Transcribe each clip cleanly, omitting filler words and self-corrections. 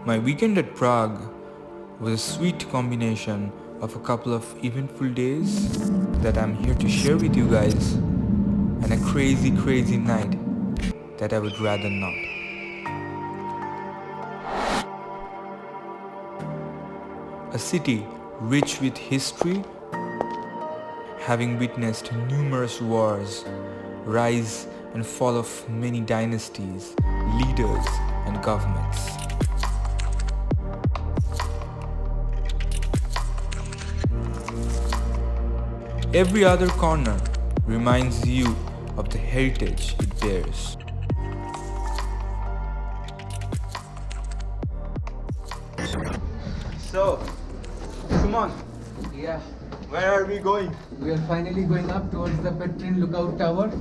My weekend at Prague was a sweet combination of a couple of eventful days that I'm here to share with you guys, and a crazy night that I would rather not. A city rich with history, having witnessed numerous wars, rise and fall of many dynasties, leaders and governments. Every other corner reminds you of the heritage it bears. So, come on. Yeah, Where are we going? we are finally going up towards the Petrin lookout tower.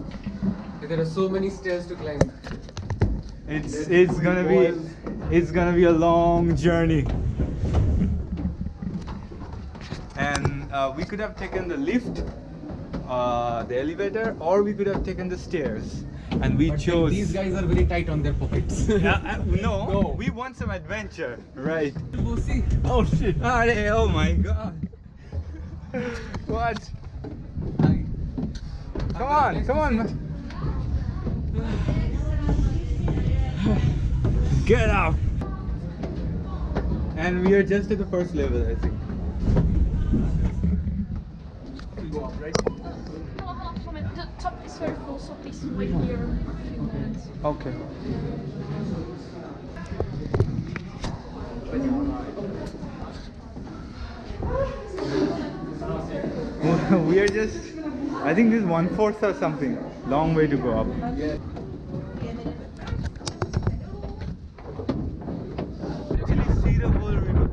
There are so many stairs to climb. It's gonna be a long journey. And we could have taken the lift, the elevator, or we could have taken the stairs. And we But chose. these guys are very tight on their pockets. No, we want some adventure, right? Go see. Oh shit! Oh my god! What? Come on! Get out! And we are just at the first level, I think. We go up, right? No, hold on, comment. The top is very full, so please wait here a few minutes. Okay. We are just, I think this is 1/4 or something. Long way to go up. Yeah. Actually see the whole river.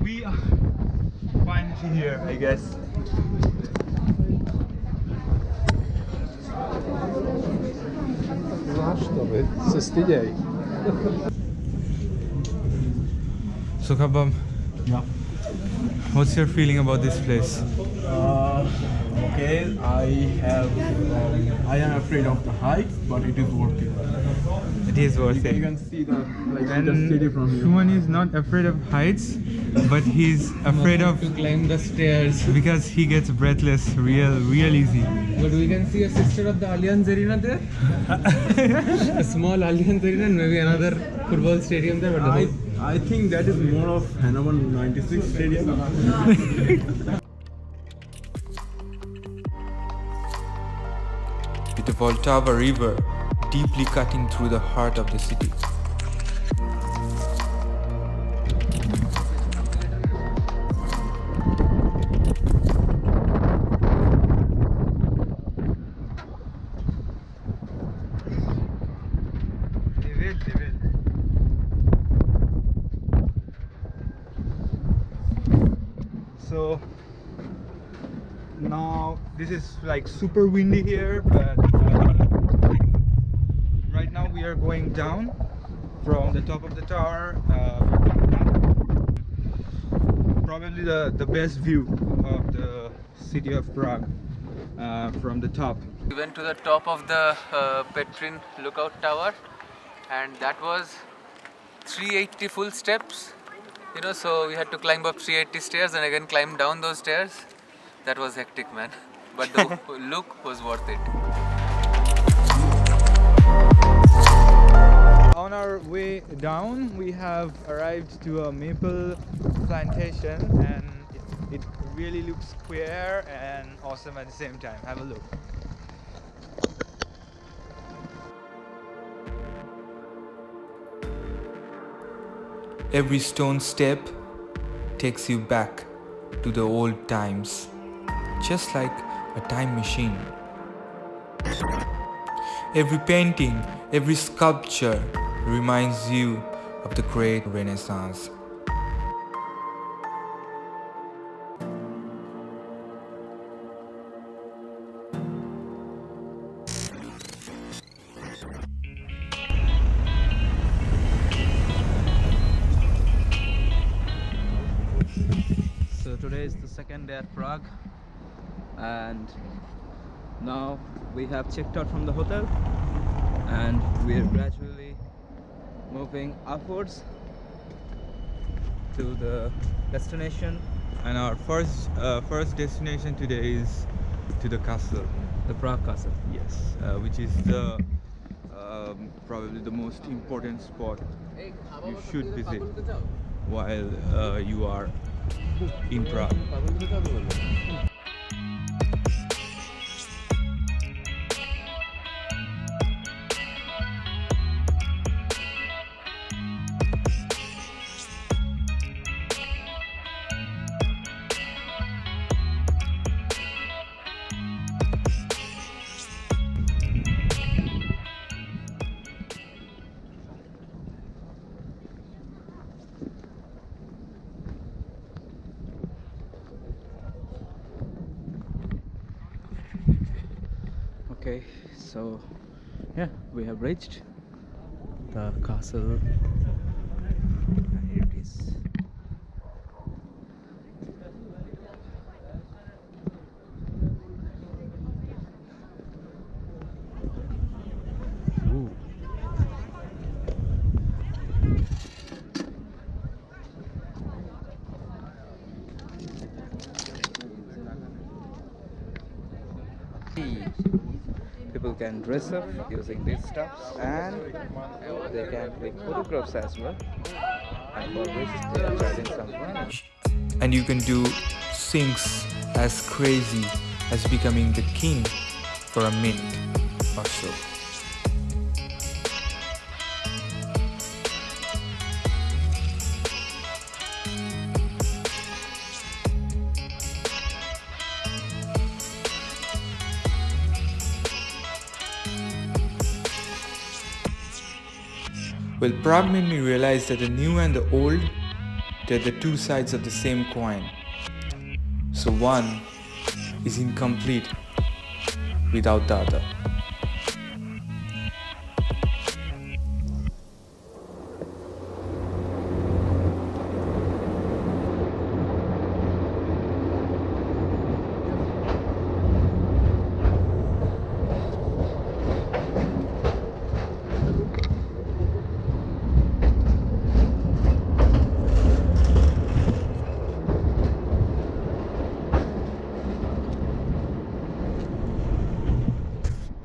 We are finally here, I guess. Se styděj. So Kabam, Yeah. what's your feeling about this place? Okay, I am afraid of the height, but it is worth it. It is worth You it. can see the And the city from here. Shuman is not afraid of heights, but he's afraid of to climb the stairs. because he gets breathless real easy. But we can see a sister of the Allianz Arena there. A small Allianz Arena and maybe another football stadium there. But the I think that is more of Hanover 96 stadium. With the Vltava River deeply cutting through the heart of the city. So now this is like super windy here, but right now we are going down from the top of the tower. Probably the best view of the city of Prague from the top. We went to the top of the Petrin lookout tower, and that was 380 full steps. You know, so we had to climb up 380 stairs and again climb down those stairs. That was hectic, man. But the look was worth it. On our way down, we have arrived to a maple plantation, and it really looks square and awesome at the same time. Have a look. Every stone step takes you back to the old times, just like a time machine. Every painting, every sculpture reminds you of the great Renaissance. So today is the second day at Prague, and now we have checked out from the hotel and we are gradually moving upwards to the destination. And our first destination today is to the castle. The Prague Castle. Yes, which is the probably the most important spot you should visit while you are in Prague. Okay, so yeah, we have reached the castle, and here it is. Ooh. People can dress up using these stuff, and they can click photographs as well, and for which they are charging some money. And you can do things as crazy as becoming the king for a minute or so. Well, Prague made me realize that the new and the old, they're the two sides of the same coin. So one is incomplete without the other.